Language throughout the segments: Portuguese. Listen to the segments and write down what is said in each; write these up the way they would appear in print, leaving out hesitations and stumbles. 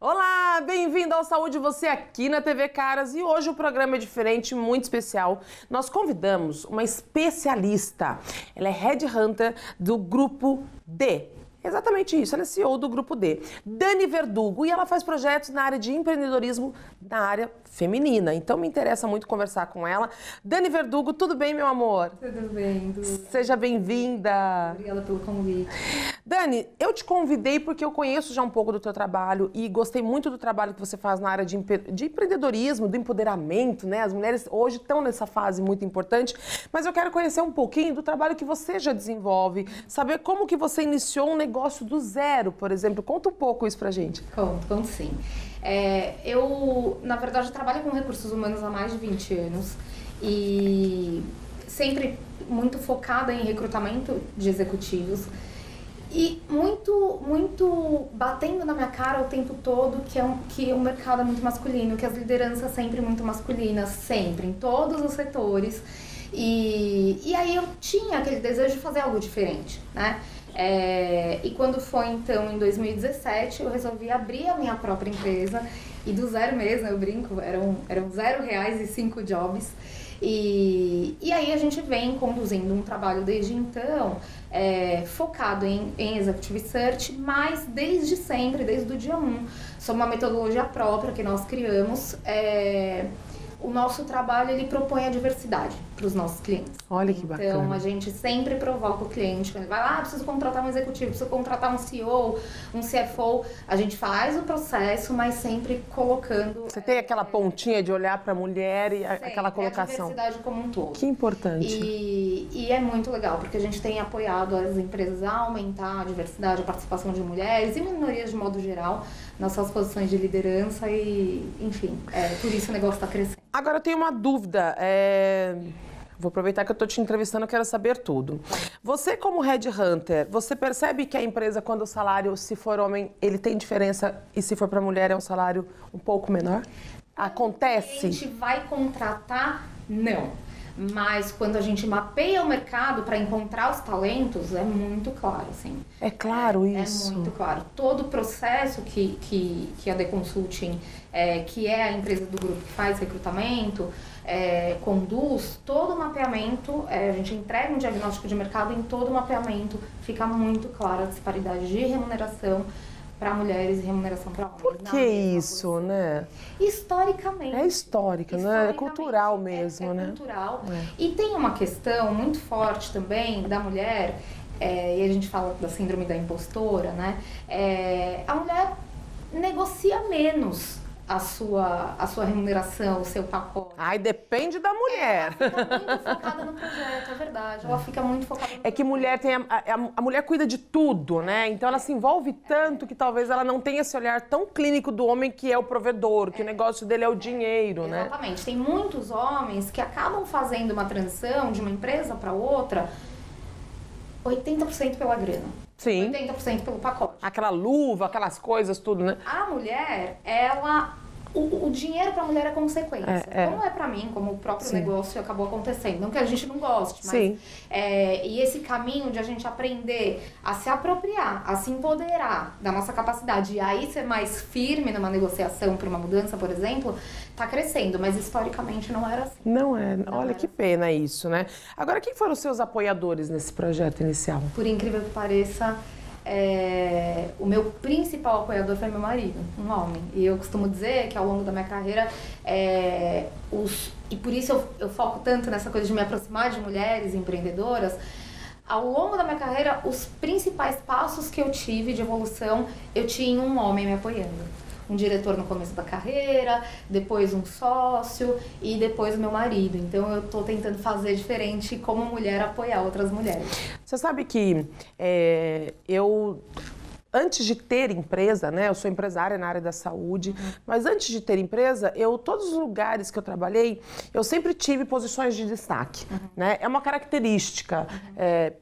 Olá, bem-vindo ao Saúde Você aqui na TV Caras e hoje o programa é diferente, muito especial. Nós convidamos uma especialista, ela é headhunter do Grupo D. Exatamente isso, ela é CEO do Grupo D, Dani Verdugo, e ela faz projetos na área de empreendedorismo na área feminina. Então me interessa muito conversar com ela. Dani Verdugo, tudo bem, meu amor? Tudo bem, Du. Seja bem-vinda. Obrigada pelo convite. Dani, eu te convidei porque eu conheço já um pouco do teu trabalho e gostei muito do trabalho que você faz na área de empreendedorismo, do empoderamento, né? As mulheres hoje estão nessa fase muito importante, mas eu quero conhecer um pouquinho do trabalho que você já desenvolve, saber como que você iniciou um negócio do zero, por exemplo. Conta um pouco isso pra gente. Conto sim. Eu, na verdade, trabalho com recursos humanos há mais de 20 anos e sempre muito focada em recrutamento de executivos. E muito batendo na minha cara o tempo todo que o mercado é muito masculino, que as lideranças sempre muito masculinas, sempre, em todos os setores. E aí eu tinha aquele desejo de fazer algo diferente, né? E quando foi então em 2017, eu resolvi abrir a minha própria empresa e do zero mesmo, eu brinco, eram R$0 e 5 jobs. E aí a gente vem conduzindo um trabalho desde então, focado em Executive Search, mas desde sempre, desde o dia 1, sob uma metodologia própria que nós criamos. O nosso trabalho, ele propõe a diversidade para os nossos clientes. Olha que bacana. Então, a gente sempre provoca o cliente. Quando ele vai lá, preciso contratar um executivo, preciso contratar um CEO, um CFO. A gente faz o processo, mas sempre colocando... Você tem aquela pontinha de olhar para a mulher e aquela colocação. A diversidade como um todo. Que importante. E é muito legal, porque a gente tem apoiado as empresas a aumentar a diversidade, a participação de mulheres e minorias de modo geral nas suas posições de liderança e, enfim, por isso o negócio está crescendo. Agora eu tenho uma dúvida, vou aproveitar que eu estou te entrevistando, eu quero saber tudo. Você como headhunter, você percebe que a empresa, quando o salário, se for homem, ele tem diferença e se for para mulher é um salário um pouco menor? Acontece? A gente vai contratar? Não. Mas quando a gente mapeia o mercado para encontrar os talentos, é muito claro, assim. É claro isso. É muito claro. Todo o processo que a The Consulting, que é a empresa do grupo que faz recrutamento, conduz, todo o mapeamento, a gente entrega um diagnóstico de mercado, em todo o mapeamento fica muito clara a disparidade de remuneração para mulheres e remuneração para homens. Por que isso, né? Historicamente. É histórica, né? É cultural mesmo, né? É cultural. E tem uma questão muito forte também da mulher, e a gente fala da síndrome da impostora, né? A mulher negocia menos a sua remuneração, o seu pacote. Ai, depende da mulher. Ela fica muito focada no projeto, é verdade. Ela fica muito focada no projeto. Que mulher tem a mulher cuida de tudo, né? Então ela se envolve tanto que talvez ela não tenha esse olhar tão clínico do homem que é o provedor, que o negócio dele é o dinheiro, né? Exatamente. Tem muitos homens que acabam fazendo uma transição de uma empresa para outra 80% pela grana. Sim. 80% pelo pacote. Aquela luva, aquelas coisas, tudo, né? A mulher, o dinheiro para a mulher é consequência. Como é para mim, como o próprio negócio acabou acontecendo. Não que a gente não goste, mas... e esse caminho de a gente aprender a se apropriar, a se empoderar da nossa capacidade e aí ser mais firme numa negociação para uma mudança, por exemplo, tá crescendo. Mas historicamente não era assim. Não é. Olha que pena isso, né? Agora, quem foram os seus apoiadores nesse projeto inicial? Por incrível que pareça... o meu principal apoiador foi meu marido, um homem. E eu costumo dizer que ao longo da minha carreira, e por isso eu foco tanto nessa coisa de me aproximar de mulheres empreendedoras, ao longo da minha carreira, os principais passos que eu tive de evolução, eu tinha um homem me apoiando. Um diretor no começo da carreira, depois um sócio e depois o meu marido. Então eu tô tentando fazer diferente como mulher apoiar outras mulheres. Você sabe que eu... Antes de ter empresa, né? Eu sou empresária na área da saúde, mas antes de ter empresa, todos os lugares que eu trabalhei, eu sempre tive posições de destaque, né? É uma característica,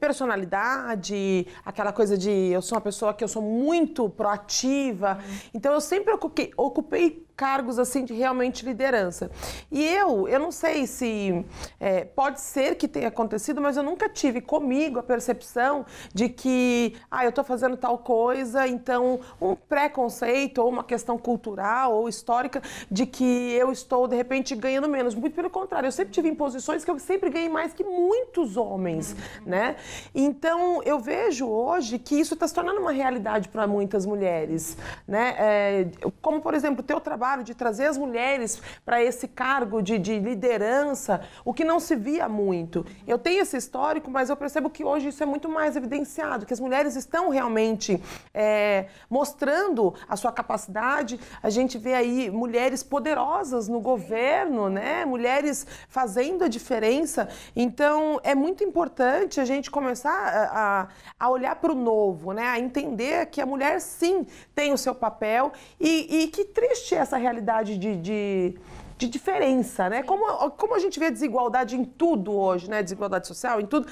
personalidade, aquela coisa de eu sou uma pessoa que eu sou muito proativa, então eu sempre ocupei cargos assim de realmente liderança. E eu não sei se pode ser que tenha acontecido, mas eu nunca tive comigo a percepção de que eu estou fazendo tal coisa, então um preconceito ou uma questão cultural ou histórica de que eu estou de repente ganhando menos. Muito pelo contrário, eu sempre tive em posições que eu sempre ganhei mais que muitos homens, né? Então eu vejo hoje que isso está se tornando uma realidade para muitas mulheres, né? Como por exemplo o teu trabalho de trazer as mulheres para esse cargo de liderança, o que não se via muito. Eu tenho esse histórico, mas eu percebo que hoje isso é muito mais evidenciado, que as mulheres estão realmente mostrando a sua capacidade. A gente vê aí mulheres poderosas no governo, né? Mulheres fazendo a diferença. Então é muito importante a gente começar a olhar para o novo, né? A entender que a mulher sim tem o seu papel e que triste é essa realidade de diferença, né? Como a gente vê a desigualdade em tudo hoje, né? Desigualdade social, em tudo.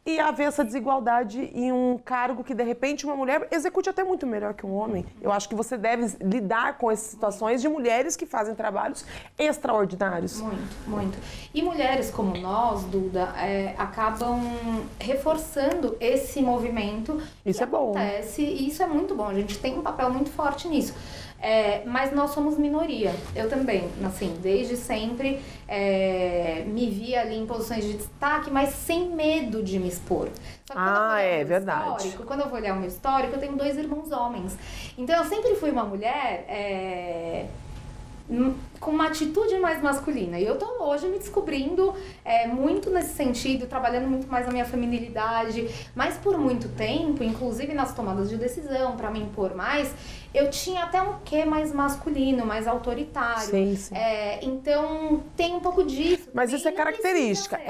E haver essa desigualdade em um cargo que, de repente, uma mulher execute até muito melhor que um homem. Eu acho que você deve lidar com essas situações de mulheres que fazem trabalhos extraordinários. Muito, muito. E mulheres como nós, Duda, acabam reforçando esse movimento. Isso é bom. Acontece, e isso é muito bom. A gente tem um papel muito forte nisso. Mas nós somos minoria. Eu também, assim, desde sempre me via ali em posições de destaque, mas sem medo de me expor. Só que verdade. Quando eu vou olhar o meu histórico, eu tenho 2 irmãos homens. Então eu sempre fui uma mulher com uma atitude mais masculina. E eu tô hoje me descobrindo muito nesse sentido, trabalhando muito mais a minha feminilidade. Mas por muito tempo, inclusive nas tomadas de decisão, para me impor mais, eu tinha até um quê mais masculino, mais autoritário. Sim, sim. Então tem um pouco disso. Mas isso é característica.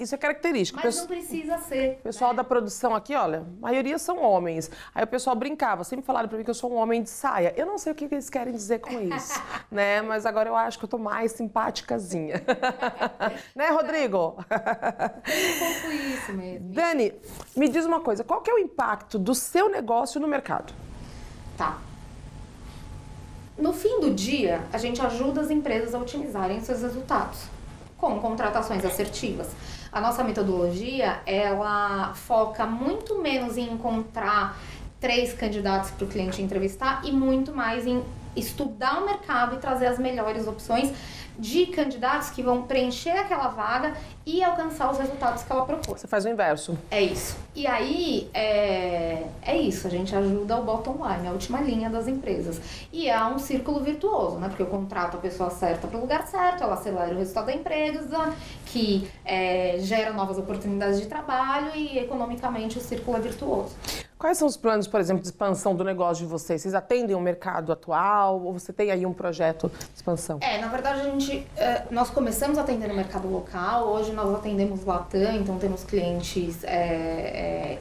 Isso é característica. Mas não precisa ser. O pessoal da produção aqui, olha, a maioria são homens. Aí o pessoal brincava, sempre falaram pra mim que eu sou um homem de saia. Eu não sei o que eles querem dizer com isso, né? Mas agora eu acho que eu tô mais simpáticazinha. Né, Rodrigo? É um pouco isso mesmo. Dani, me diz uma coisa, qual que é o impacto do seu negócio no mercado? Tá. No fim do dia, a gente ajuda as empresas a otimizarem seus resultados, com contratações assertivas. A nossa metodologia, ela foca muito menos em encontrar 3 candidatos para o cliente entrevistar e muito mais em estudar o mercado e trazer as melhores opções de candidatos que vão preencher aquela vaga e alcançar os resultados que ela propôs. Você faz o inverso. É isso. E aí, é isso. A gente ajuda o bottom line, a última linha das empresas. E é um círculo virtuoso, né? Porque eu contrato a pessoa certa para o lugar certo, ela acelera o resultado da empresa, que gera novas oportunidades de trabalho e, economicamente, o círculo é virtuoso. Quais são os planos, por exemplo, de expansão do negócio de vocês? Vocês atendem o mercado atual ou você tem aí um projeto de expansão? Na verdade, nós começamos atendendo o mercado local, hoje nós atendemos Latam, então temos clientes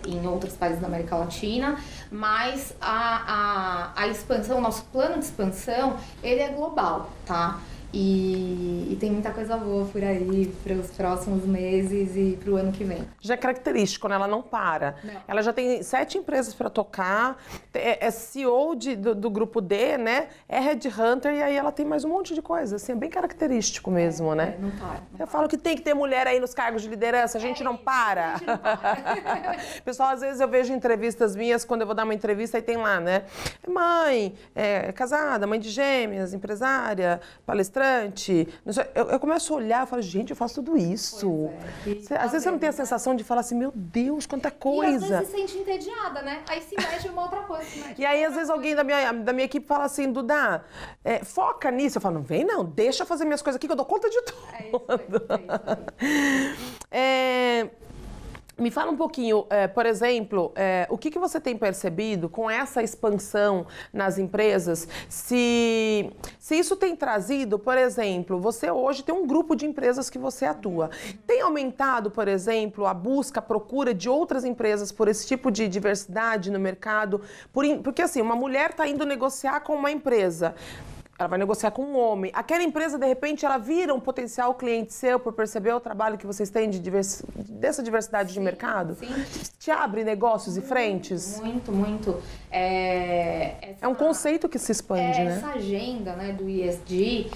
em outros países da América Latina, mas a expansão, o nosso plano de expansão, ele é global, tá? E tem muita coisa boa por aí para os próximos meses e para o ano que vem. Já é característico, né? Ela não para. Não. Ela já tem 7 empresas para tocar, é CEO do grupo D, né? É headhunter e aí ela tem mais um monte de coisa. Assim, é bem característico mesmo, né? Não para. Eu falo que tem que ter mulher aí nos cargos de liderança, a gente não para. A gente não para. Pessoal, às vezes eu vejo entrevistas minhas, quando eu vou dar uma entrevista, aí tem lá, né? Mãe, casada, mãe de gêmeas, empresária, palestrante. Eu começo a olhar e falo, gente, eu faço tudo isso. Às vezes você não tem a sensação de falar assim, meu Deus, quanta coisa. E às vezes se sente entediada, né? Aí se mexe uma outra coisa. E aí, às vezes, alguém da minha equipe fala assim, Duda, foca nisso. Eu falo, não vem não, deixa eu fazer minhas coisas aqui que eu dou conta de tudo. Me fala um pouquinho, por exemplo, o que você tem percebido com essa expansão nas empresas? Se isso tem trazido, por exemplo, você hoje tem um grupo de empresas que você atua. Tem aumentado, por exemplo, a busca, a procura de outras empresas por esse tipo de diversidade no mercado? Porque assim, uma mulher está indo negociar com uma empresa. ela vai negociar com um homem. Aquela empresa, de repente, ela vira um potencial cliente seu por perceber o trabalho que vocês têm dessa diversidade de mercado? Sim. Te abre negócios e frentes? Muito, muito. É um conceito que se expande, né? Essa agenda, né, do ESG,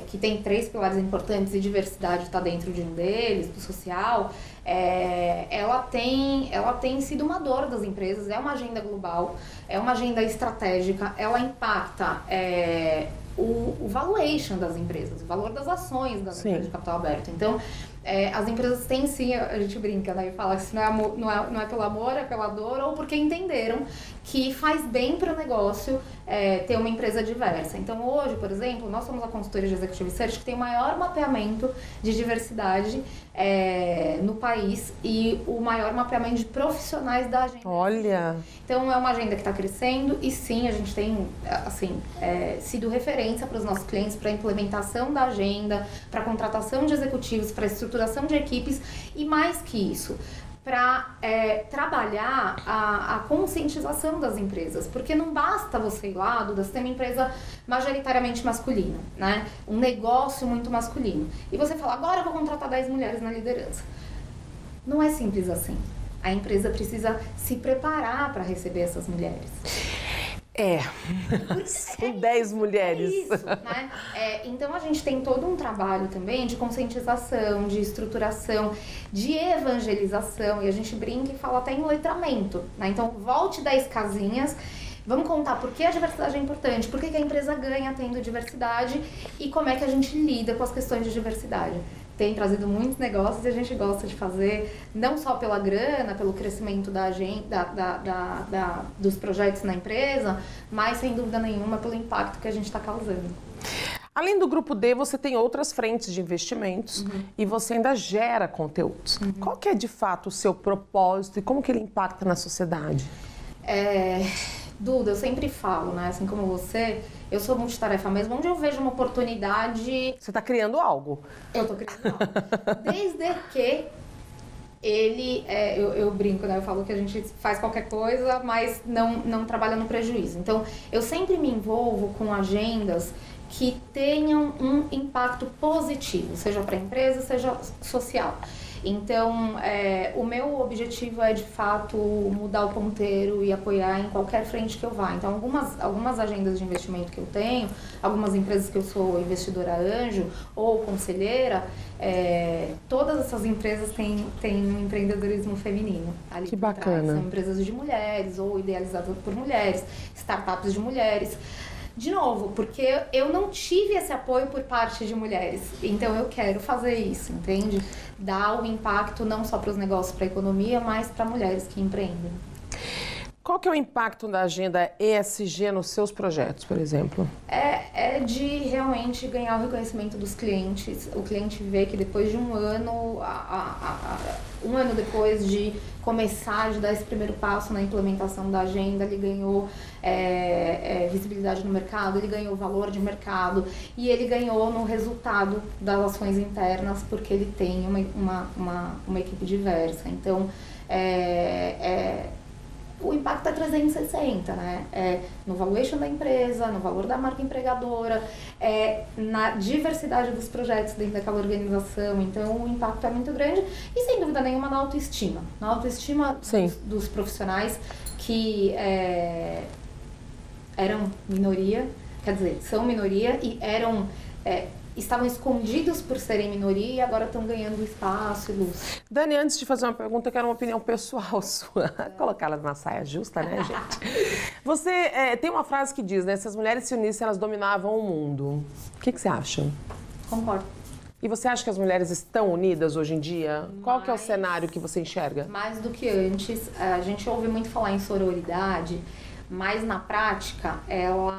que tem 3 pilares importantes e diversidade está dentro de um deles, do social, ela tem sido uma dor das empresas, é uma agenda global, é uma agenda estratégica, ela impacta o valuation das empresas, o valor das ações das empresas de capital aberto. Então, as empresas têm sim, a gente brinca, né, e fala que se não é pelo amor, é pela dor, ou porque entenderam que faz bem para o negócio ter uma empresa diversa. Então, hoje, por exemplo, nós somos a consultoria de Executive Search que tem o maior mapeamento de diversidade no país e o maior mapeamento de profissionais da agenda. Olha! Então, é uma agenda que está crescendo e sim, a gente tem assim, sido referência para os nossos clientes para a implementação da agenda, para a contratação de executivos, para a estruturação de equipes e mais que isso, para trabalhar a conscientização das empresas, porque não basta você ir lá, Duda, você tem uma empresa majoritariamente masculina, né? Um negócio muito masculino, e você fala, agora eu vou contratar 10 mulheres na liderança. Não é simples assim. A empresa precisa se preparar para receber essas mulheres. São 10 mulheres. Isso, né? Então a gente tem todo um trabalho também de conscientização, de estruturação, de evangelização, e a gente brinca e fala até em letramento, né? Então volte 10 casinhas, vamos contar por que a diversidade é importante, por que a empresa ganha tendo diversidade e como é que a gente lida com as questões de diversidade. Tem trazido muitos negócios e a gente gosta de fazer, não só pela grana, pelo crescimento da dos projetos na empresa, mas sem dúvida nenhuma pelo impacto que a gente está causando. Além do Grupo D, você tem outras frentes de investimentos e você ainda gera conteúdos. Qual que é de fato o seu propósito e como que ele impacta na sociedade? Duda, eu sempre falo, né? Assim como você, eu sou multitarefa mesmo. Onde eu vejo uma oportunidade... Você está criando algo. Eu estou criando algo. Desde que ele... eu brinco, né? Eu falo que a gente faz qualquer coisa, mas não trabalha no prejuízo. Então, eu sempre me envolvo com agendas que tenham um impacto positivo, seja para a empresa, seja social. Então, o meu objetivo é, de fato, mudar o ponteiro e apoiar em qualquer frente que eu vá. Então, algumas agendas de investimento que eu tenho, algumas empresas que eu sou investidora anjo ou conselheira, todas essas empresas têm um empreendedorismo feminino ali. Que bacana. São empresas de mulheres ou idealizadas por mulheres, startups de mulheres. De novo, porque eu não tive esse apoio por parte de mulheres. Então eu quero fazer isso, entende? Dar o impacto não só para os negócios, para a economia, mas para mulheres que empreendem. Qual que é o impacto da agenda ESG nos seus projetos, por exemplo? É de realmente ganhar o reconhecimento dos clientes. O cliente vê que depois de um ano, um ano depois de começar, de dar esse primeiro passo na implementação da agenda, ele ganhou visibilidade no mercado, ele ganhou valor de mercado e ele ganhou no resultado das ações internas, porque ele tem uma equipe diversa. Então, o impacto é 360, né? No valuation da empresa, no valor da marca empregadora, na diversidade dos projetos dentro daquela organização. Então, o impacto é muito grande e, sem dúvida nenhuma, na autoestima. Na autoestima dos profissionais que eram minoria, quer dizer, são minoria e estavam escondidos por serem minoria e agora estão ganhando espaço e luz. Dani, antes de fazer uma pergunta, eu quero uma opinião pessoal sua. Colocar ela na saia justa, né, gente? Você tem uma frase que diz, né? Se as mulheres se unissem, elas dominavam o mundo. O que você acha? Concordo. E você acha que as mulheres estão unidas hoje em dia? Qual que é o cenário que você enxerga? Mais do que antes. A gente ouve muito falar em sororidade, mas na prática,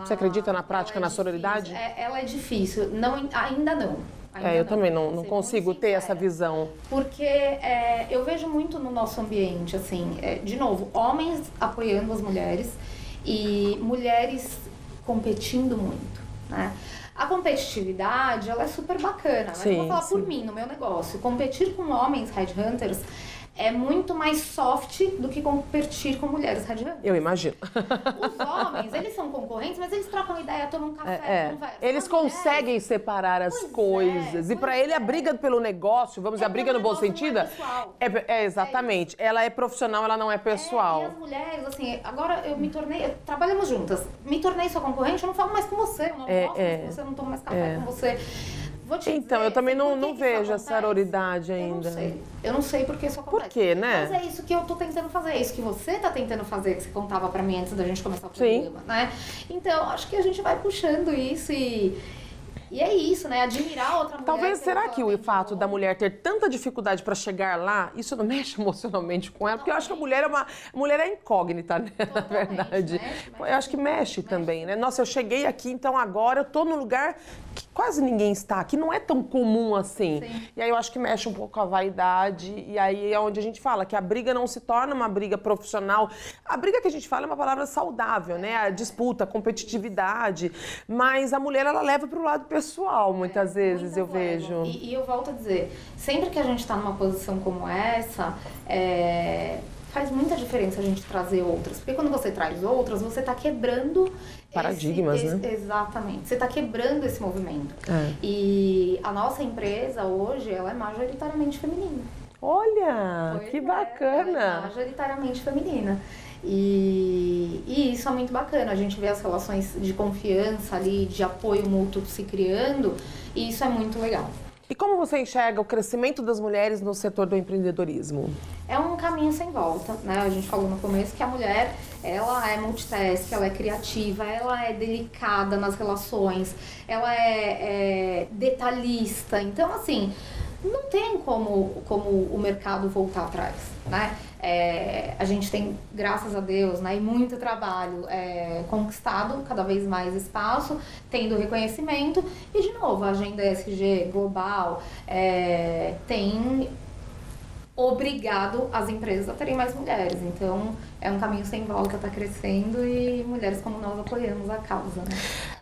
Você acredita na prática, na sororidade? Ela é difícil. Ainda não. Eu também não consigo ter essa visão. Porque eu vejo muito no nosso ambiente, assim, de novo, homens apoiando as mulheres e mulheres competindo muito, né? A competitividade, ela é super bacana, né? Eu vou falar por mim, no meu negócio. Competir com homens headhunters é muito mais soft do que competir com mulheres headhunters. Eu imagino. Os homens, eles são concorrentes, mas eles trocam ideia, tomam um café, conversam. Eles conseguem separar as coisas. E pra ele a briga pelo negócio, vamos dizer, a briga no bom sentido, exatamente. Ela é profissional, ela não é pessoal. E as mulheres, assim, agora eu me tornei, trabalhamos juntas, me tornei sua concorrente, eu não falo mais com você, eu não gosto mais com você, eu não tomo mais café com você. Vou te então, dizer, eu também assim, não vejo essa sororidade ainda. Eu não sei porque isso acontece. Por quê, né? Mas é isso que eu tô tentando fazer, é isso que você tá tentando fazer, que você contava pra mim antes da gente começar o programa, né? Então, acho que a gente vai puxando isso e é isso, né? Admirar outra mulher. Talvez, será que o fato da mulher ter tanta dificuldade para chegar lá, isso não mexe emocionalmente com ela? Porque eu acho que a mulher é incógnita, né? Na verdade. Eu acho que mexe também, né? Nossa, eu cheguei aqui, então agora eu tô num lugar que quase ninguém está, que não é tão comum assim. Sim. E aí eu acho que mexe um pouco com a vaidade, e aí é onde a gente fala que a briga não se torna uma briga profissional. A briga que a gente fala é uma palavra saudável, né? A disputa, a competitividade, mas a mulher, ela leva pro lado pessoal, muitas vezes, eu vejo. E eu volto a dizer, sempre que a gente está numa posição como essa, faz muita diferença a gente trazer outras. Porque quando você traz outras, você está quebrando paradigmas, né? Exatamente. Você está quebrando esse movimento. E a nossa empresa hoje, ela é majoritariamente feminina. Olha, que bacana! Ela é majoritariamente feminina. E isso é muito bacana, a gente vê as relações de confiança ali, de apoio mútuo se criando, e isso é muito legal. E como você enxerga o crescimento das mulheres no setor do empreendedorismo? É um caminho sem volta, né? A gente falou no começo que a mulher, ela é multitask, ela é criativa, ela é delicada nas relações, ela é detalhista. Então, assim, não tem como o mercado voltar atrás, né? A gente tem, graças a Deus, né, e muito trabalho conquistado cada vez mais espaço, tendo reconhecimento. E, de novo, a agenda ESG global tem obrigado as empresas a terem mais mulheres. Então, é um caminho sem volta, está crescendo e mulheres como nós apoiamos a causa, né?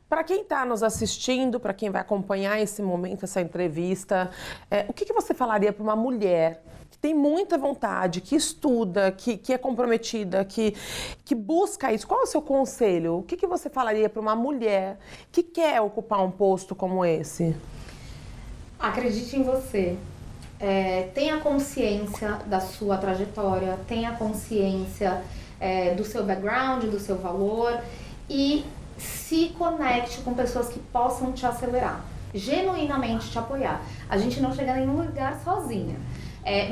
Para quem está nos assistindo, para quem vai acompanhar esse momento, essa entrevista, o que você falaria para uma mulher que tem muita vontade, que estuda, que é comprometida, que busca isso? Qual é o seu conselho? O que você falaria para uma mulher que quer ocupar um posto como esse? Acredite em você. Tenha consciência da sua trajetória, tenha consciência do seu background, do seu valor e se conecte com pessoas que possam te acelerar, genuinamente te apoiar. A gente não chega a nenhum lugar sozinha,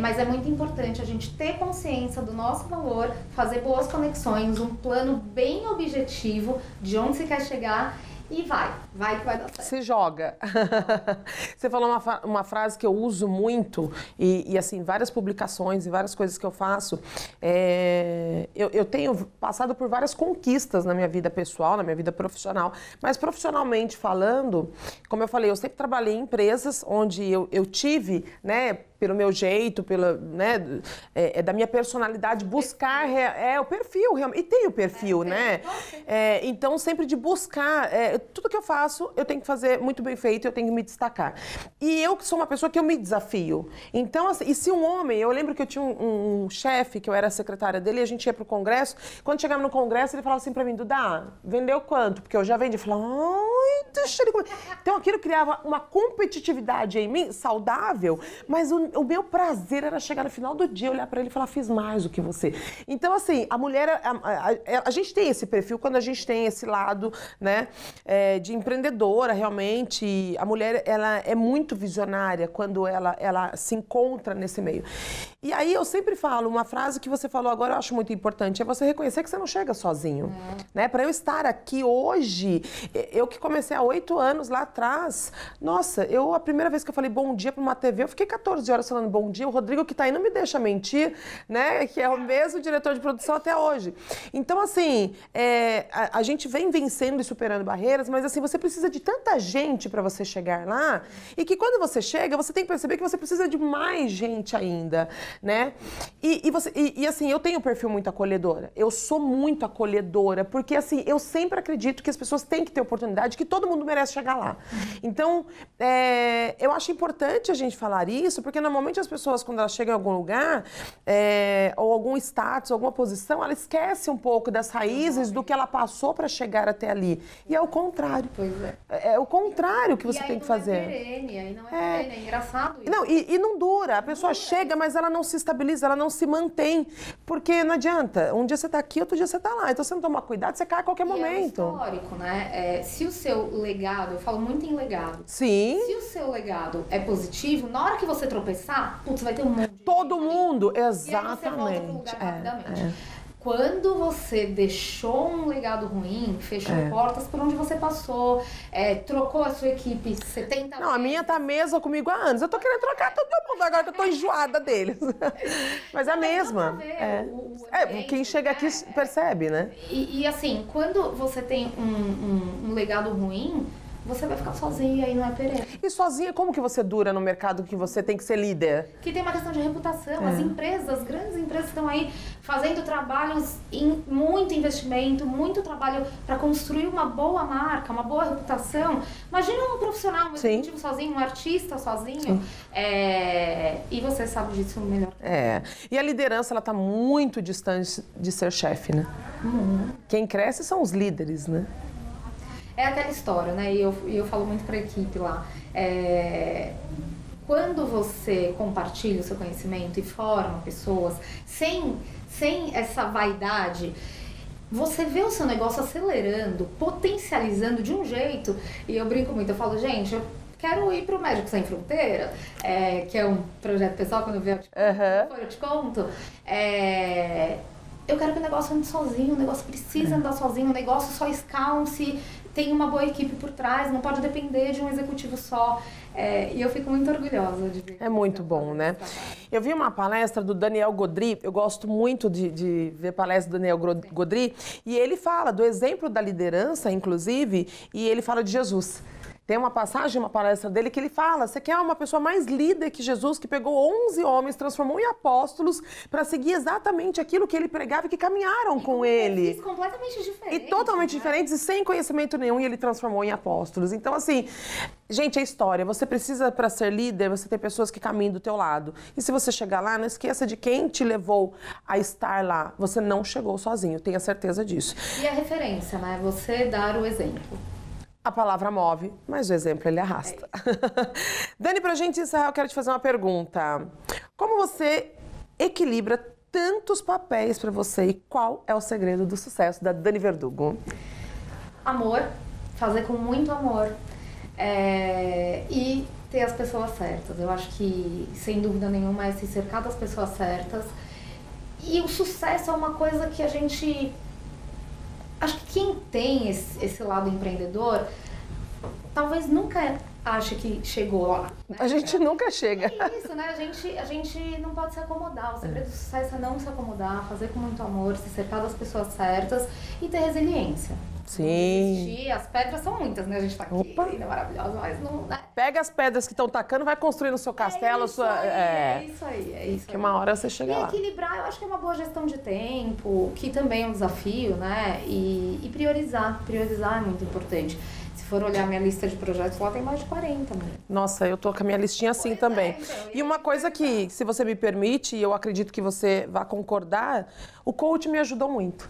mas é muito importante a gente ter consciência do nosso valor, fazer boas conexões, um plano bem objetivo de onde você quer chegar e vai que vai dar certo. Se joga. Você falou uma frase que eu uso muito e assim, várias publicações e várias coisas que eu faço. Eu tenho passado por várias conquistas na minha vida pessoal, na minha vida profissional, mas profissionalmente falando, como eu falei, eu sempre trabalhei em empresas onde eu tive, né, pelo meu jeito, da minha personalidade, buscar o perfil, realmente. E tem o perfil, né? Então, sempre de buscar. Tudo que eu faço, eu tenho que fazer muito bem feito, eu tenho que me destacar. E eu sou uma pessoa que eu me desafio. Então, assim, e se um homem... Eu lembro que eu tinha um chefe, que eu era secretária dele, e a gente ia pro congresso. Quando chegava no congresso, ele falava assim pra mim, Duda, vendeu quanto? Porque eu já vendi. Eu falava, ai, deixa ele... Então, aquilo criava uma competitividade em mim, saudável, mas o meu prazer era chegar no final do dia, olhar pra ele e falar, fiz mais do que você. Então, assim, a mulher, a gente tem esse perfil quando a gente tem esse lado, né, de empreendedora, realmente. A mulher, ela é muito visionária quando ela se encontra nesse meio. E aí, eu sempre falo, uma frase que você falou agora, eu acho muito importante, é você reconhecer que você não chega sozinho, né? Pra eu estar aqui hoje, eu que comecei há 8 anos lá atrás, nossa, a primeira vez que eu falei bom dia pra uma TV, eu fiquei 14 horas falando bom dia. O Rodrigo, que tá aí, não me deixa mentir, né? Que é o mesmo diretor de produção até hoje. Então, assim, a gente vem vencendo e superando barreiras, mas assim, você precisa de tanta gente para você chegar lá, e que quando você chega, você tem que perceber que você precisa de mais gente ainda, né? E assim, eu tenho um perfil muito acolhedora. Eu sou muito acolhedora, porque assim, eu sempre acredito que as pessoas têm que ter oportunidade, que todo mundo merece chegar lá. Então, eu acho importante a gente falar isso, porque normalmente as pessoas, quando elas chegam em algum lugar, ou algum status, alguma posição, ela esquece um pouco das raízes do que ela passou para chegar até ali. E é o contrário. Pois é. É o contrário que você tem que fazer. Aí não é perene, é engraçado isso. Não, e não dura. A pessoa chega, mas ela não se estabiliza, ela não se mantém. Porque não adianta. Um dia você tá aqui, outro dia você tá lá. Então, se você não tomar cuidado, você cai a qualquer momento. É um histórico, né? Se o seu legado, eu falo muito em legado. Sim. Se o seu legado é positivo, na hora que você tropeçar, putz, vai ter um monte de Todo mundo, ali. exatamente. E aí você volta pro lugar rapidamente. Quando você deixou um legado ruim, fechou portas por onde você passou, trocou a sua equipe 70 vezes. Não, a minha tá mesma comigo há anos. Eu tô querendo trocar todo mundo agora que eu tô enjoada deles. Mas é a mesma. Quem chega aqui percebe, né? E assim, quando você tem um legado ruim, você vai ficar sozinha e aí não é perene. E sozinha, como que você dura no mercado que você tem que ser líder? Que tem uma questão de reputação. As empresas, as grandes empresas estão aí fazendo trabalhos em muito investimento, muito trabalho para construir uma boa marca, uma boa reputação. Imagina um profissional, um executivo sozinho, um artista sozinho. E você sabe disso melhor. E a liderança, ela tá muito distante de ser chefe, né? Quem cresce são os líderes, né? É aquela história, né? E eu falo muito para a equipe lá. Quando você compartilha o seu conhecimento e forma pessoas sem essa vaidade, você vê o seu negócio acelerando, potencializando de um jeito. E eu brinco muito, eu falo, gente, eu quero ir pro Médicos Sem Fronteira, que é um projeto pessoal, quando eu ver eu te conto. Eu quero que o negócio ande sozinho, o negócio precisa andar sozinho, o negócio só escala se tem uma boa equipe por trás, não pode depender de um executivo só. E eu fico muito orgulhosa de ver. É muito bom, né? Eu vi uma palestra do Daniel Godry, eu gosto muito de ver palestra do Daniel Godry, e ele fala do exemplo da liderança, inclusive, e ele fala de Jesus. Tem uma passagem, uma palestra dele que ele fala, você quer uma pessoa mais líder que Jesus, que pegou 11 homens, transformou em apóstolos para seguir exatamente aquilo que ele pregava e que caminharam com ele. Completamente diferentes. E totalmente diferentes e sem conhecimento nenhum, e ele transformou em apóstolos. Então, assim, gente, é história. Você precisa, para ser líder, você ter pessoas que caminham do teu lado. E se você chegar lá, não esqueça de quem te levou a estar lá. Você não chegou sozinho, tenha certeza disso. E a referência, né? Você dar o exemplo. A palavra move, mas o exemplo ele arrasta. Dani, pra gente encerrar, eu quero te fazer uma pergunta. Como você equilibra tantos papéis para você e qual é o segredo do sucesso da Dani Verdugo? Amor, fazer com muito amor e ter as pessoas certas. Eu acho que, sem dúvida nenhuma, é se cercar das pessoas certas. E o sucesso é uma coisa que a gente... Acho que quem tem esse lado empreendedor, talvez nunca ache que chegou lá. Né? A gente nunca chega. É isso, né? A gente não pode se acomodar. O segredo do sucesso é não se acomodar, fazer com muito amor, se cercar das pessoas certas e ter resiliência. Sim. As pedras são muitas, né? A gente tá aqui, ainda maravilhosa, mas não... Né? Pega as pedras que estão tacando, vai construir no seu castelo. É isso aí. Que uma hora você chega lá. E equilibrar, eu acho que é uma boa gestão de tempo, que também é um desafio, né? E priorizar é muito importante. Se for olhar minha lista de projetos, lá tem mais de 40. Né? Nossa, eu tô com a minha listinha assim também. Então, e uma coisa que, se você me permite, e eu acredito que você vai concordar, o coach me ajudou muito.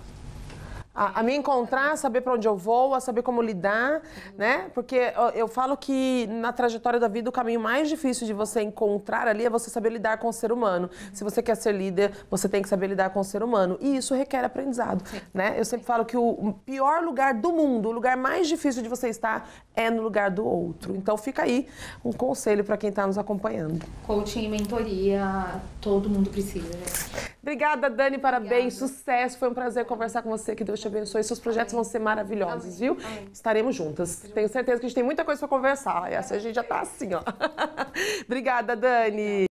A me encontrar, a saber para onde eu vou, a saber como lidar, né? Porque eu falo que na trajetória da vida o caminho mais difícil de você encontrar ali é você saber lidar com o ser humano. Se você quer ser líder, você tem que saber lidar com o ser humano. E isso requer aprendizado, né? Eu sempre falo que o pior lugar do mundo, o lugar mais difícil de você estar é no lugar do outro. Então fica aí um conselho para quem está nos acompanhando. Coaching e mentoria, todo mundo precisa, né? Obrigada, Dani, parabéns, sucesso. Foi um prazer conversar com você, que Deus te abençoe. Seus projetos vão ser maravilhosos, viu? Estaremos juntas. Tenho certeza que a gente tem muita coisa para conversar. Essa a gente já tá assim, ó. Obrigada, Dani.